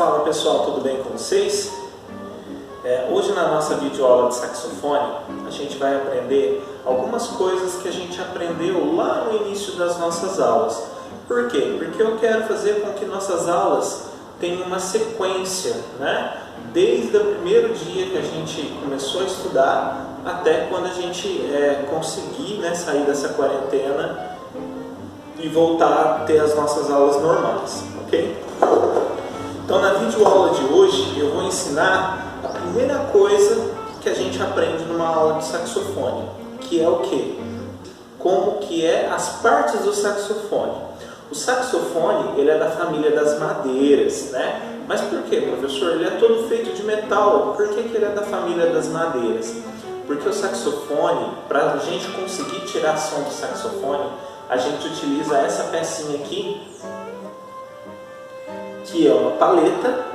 Fala pessoal, tudo bem com vocês? Hoje na nossa videoaula de saxofone a gente vai aprender algumas coisas que a gente aprendeu lá no início das nossas aulas. Por quê? Porque eu quero fazer com que nossas aulas tenham uma sequência, né? Desde o primeiro dia que a gente começou a estudar até quando a gente conseguir, né, sair dessa quarentena e voltar a ter as nossas aulas normais, ok? Então na videoaula de hoje eu vou ensinar a primeira coisa que a gente aprende numa aula de saxofone, que é o quê? Como que é as partes do saxofone. O saxofone, ele é da família das madeiras, né? Mas por quê, professor? Ele é todo feito de metal. Por que que ele é da família das madeiras? Porque o saxofone, para a gente conseguir tirar som do saxofone, a gente utiliza essa pecinha aqui, que é uma paleta,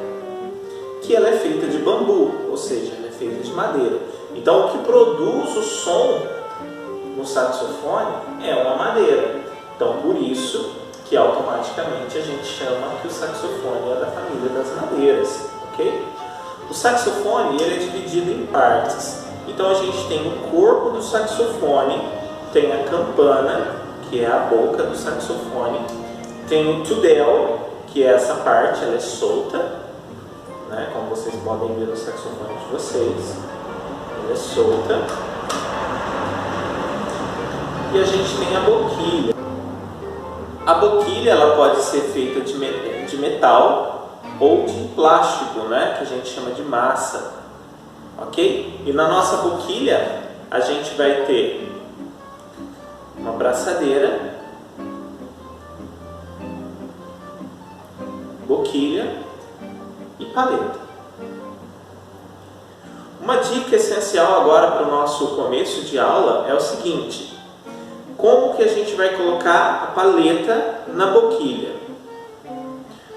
que ela é feita de bambu, ou seja, ela é feita de madeira. Então o que produz o som no saxofone é uma madeira. Então por isso que automaticamente a gente chama que o saxofone é da família das madeiras, ok? O saxofone, ele é dividido em partes. Então a gente tem o corpo do saxofone, tem a campana, que é a boca do saxofone, tem o tudel, que é essa parte, ela é solta, né? Como vocês podem ver no saxofone de vocês, ela é solta. E a gente tem a boquilha. A boquilha, ela pode ser feita de metal ou de plástico, né? Que a gente chama de massa, ok? E na nossa boquilha a gente vai ter uma braçadeira, boquilha e paleta. Uma dica essencial agora para o nosso começo de aula é o seguinte: como que a gente vai colocar a paleta na boquilha?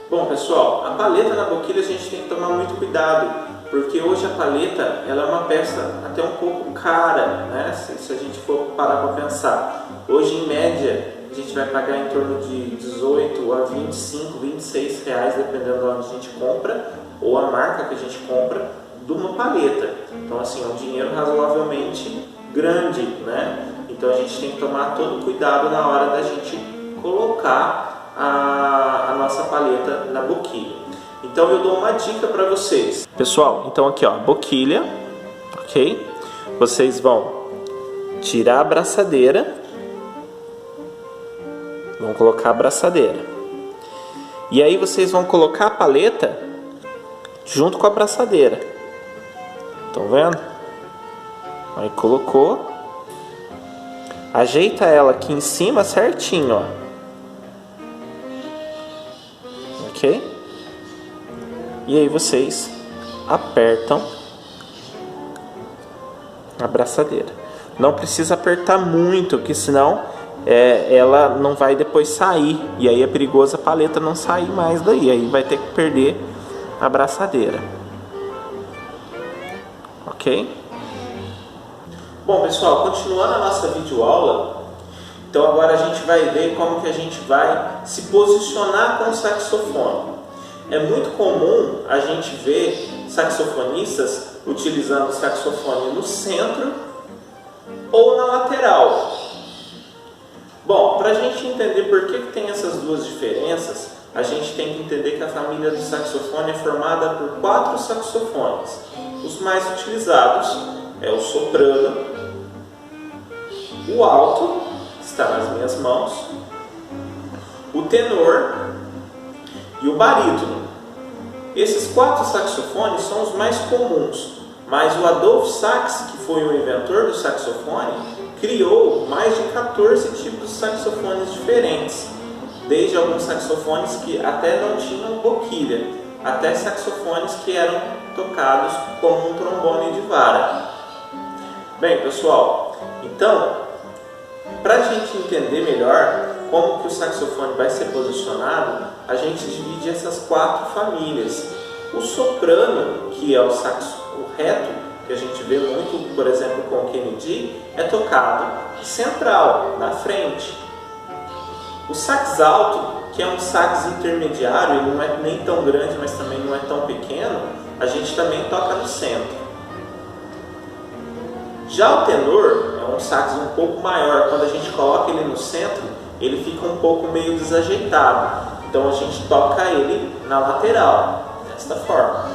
Bom pessoal, a paleta na boquilha a gente tem que tomar muito cuidado, porque hoje a paleta ela é uma peça até um pouco cara, né? Se a gente for parar para pensar. Hoje em média a gente vai pagar em torno de 18 a 25, 26 reais, dependendo de onde a gente compra, ou a marca que a gente compra, de uma paleta. Então assim, é um dinheiro razoavelmente grande, né? Então a gente tem que tomar todo cuidado na hora da gente colocar a nossa paleta na boquilha. Então eu dou uma dica para vocês. Pessoal, então aqui ó, boquilha, ok? Vocês vão tirar a braçadeira. Vão colocar a braçadeira. E aí vocês vão colocar a paleta junto com a braçadeira. Estão vendo? Aí colocou. Ajeita ela aqui em cima certinho, ó. Ok? E aí vocês apertam a braçadeira. Não precisa apertar muito, porque senão ela não vai depois sair, e aí é perigoso a paleta não sair mais daí, aí vai ter que perder a braçadeira, ok? Bom pessoal, continuando a nossa videoaula, então agora a gente vai ver como que a gente vai se posicionar com o saxofone. É muito comum a gente ver saxofonistas utilizando o saxofone no centro ou na lateral. Bom, para a gente entender por que tem essas duas diferenças, a gente tem que entender que a família do saxofone é formada por 4 saxofones. Os mais utilizados é o soprano, o alto, que está nas minhas mãos, o tenor e o barítono. Esses 4 saxofones são os mais comuns, mas o Adolphe Sax, que foi o inventor do saxofone, criou mais de 14 tipos de saxofones diferentes, desde alguns saxofones que até não tinham boquilha, até saxofones que eram tocados como um trombone de vara. Bem pessoal, então, para a gente entender melhor como que o saxofone vai ser posicionado, a gente divide essas 4 famílias. O soprano, que é o saxo reto, que a gente vê muito, por exemplo, com o Kennedy, é tocado central, na frente. O sax alto, que é um sax intermediário, ele não é nem tão grande, mas também não é tão pequeno, a gente também toca no centro. Já o tenor é um sax um pouco maior, quando a gente coloca ele no centro, ele fica um pouco meio desajeitado. Então a gente toca ele na lateral, desta forma.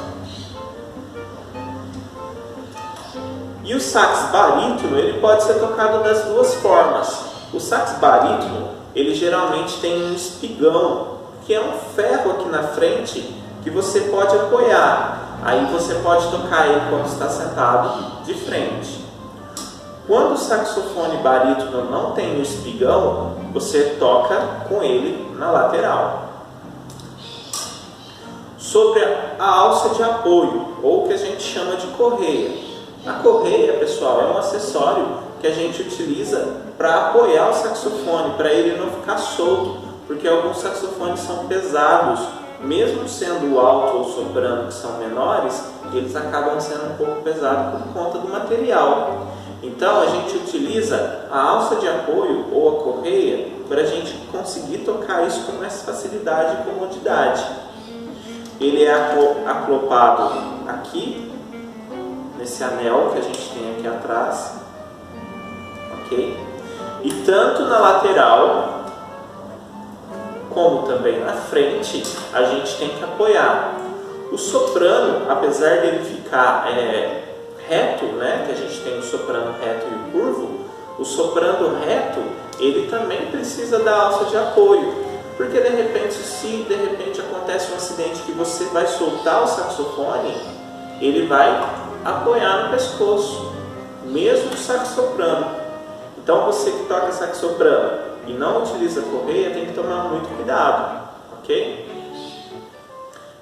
E o sax barítono, ele pode ser tocado das duas formas. O sax barítono, ele geralmente tem um espigão, que é um ferro aqui na frente, que você pode apoiar. Aí você pode tocar ele quando está sentado de frente. Quando o saxofone barítono não tem o espigão, você toca com ele na lateral. Sobre a alça de apoio, ou o que a gente chama de correia. A correia, pessoal, é um acessório que a gente utiliza para apoiar o saxofone, para ele não ficar solto, porque alguns saxofones são pesados, mesmo sendo o alto ou soprano, que são menores, eles acabam sendo um pouco pesados por conta do material. Então a gente utiliza a alça de apoio ou a correia para a gente conseguir tocar isso com mais facilidade e comodidade. Ele é acoplado aqui, nesse anel que a gente tem aqui atrás, ok? E tanto na lateral como também na frente a gente tem que apoiar. O soprano, apesar dele ficar reto, né, que a gente tem o soprano reto e o curvo, o soprano reto ele também precisa da alça de apoio, porque de repente acontece um acidente que você vai soltar o saxofone, ele vai apoiar no pescoço, mesmo o sax soprano. Então você que toca sax soprano e não utiliza correia tem que tomar muito cuidado, ok?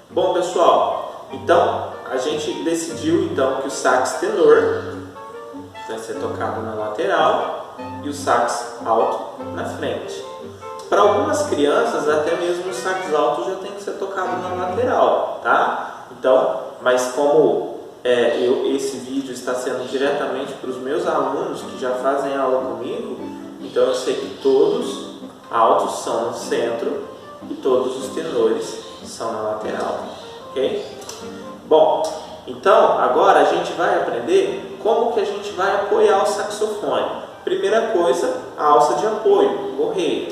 Bom, pessoal, então a gente decidiu então que o sax tenor vai ser tocado na lateral e o sax alto na frente. Para algumas crianças, até mesmo o sax alto já tem que ser tocado na lateral, tá? Então, mas como esse vídeo está sendo diretamente para os meus alunos que já fazem aula comigo, então eu sei que todos altos são no centro e todos os tenores são na lateral, ok? Bom, então agora a gente vai aprender como que a gente vai apoiar o saxofone. Primeira coisa, a alça de apoio, correia.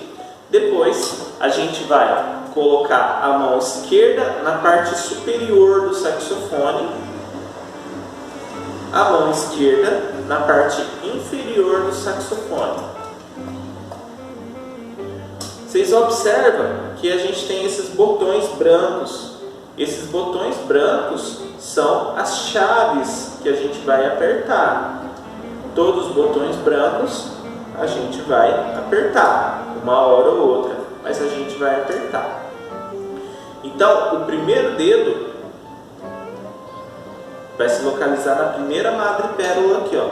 Depois a gente vai colocar a mão esquerda na parte superior do saxofone, a mão esquerda na parte inferior do saxofone. Vocês observam que a gente tem esses botões brancos. Esses botões brancos são as chaves que a gente vai apertar. Todos os botões brancos a gente vai apertar, uma hora ou outra, mas a gente vai apertar. Então, o primeiro dedo vai se localizar na primeira madrepérola aqui, ó.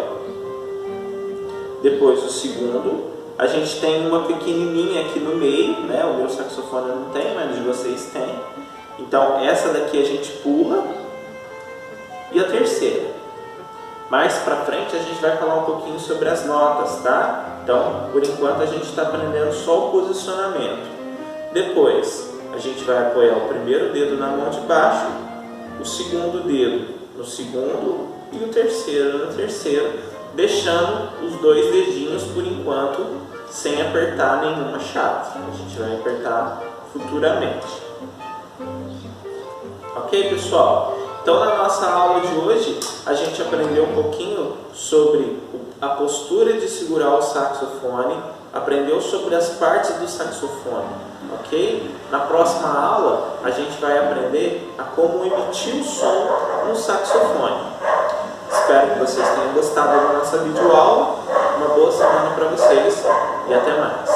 Depois o segundo, a gente tem uma pequenininha aqui no meio, né? O meu saxofone não tem, mas de vocês tem. Então essa daqui a gente pula. E a terceira. Mais pra frente a gente vai falar um pouquinho sobre as notas, tá? Então, por enquanto a gente está aprendendo só o posicionamento. Depois, a gente vai apoiar o primeiro dedo na mão de baixo, o segundo dedo no segundo e o terceiro no terceiro, deixando os dois dedinhos por enquanto sem apertar nenhuma chave. A gente vai apertar futuramente. Ok, pessoal? Então, na nossa aula de hoje, a gente aprendeu um pouquinho sobre a postura de segurar o saxofone, aprendeu sobre as partes do saxofone, ok? Na próxima aula, a gente vai aprender a como emitir o som no saxofone. Espero que vocês tenham gostado da nossa videoaula. Uma boa semana para vocês e até mais.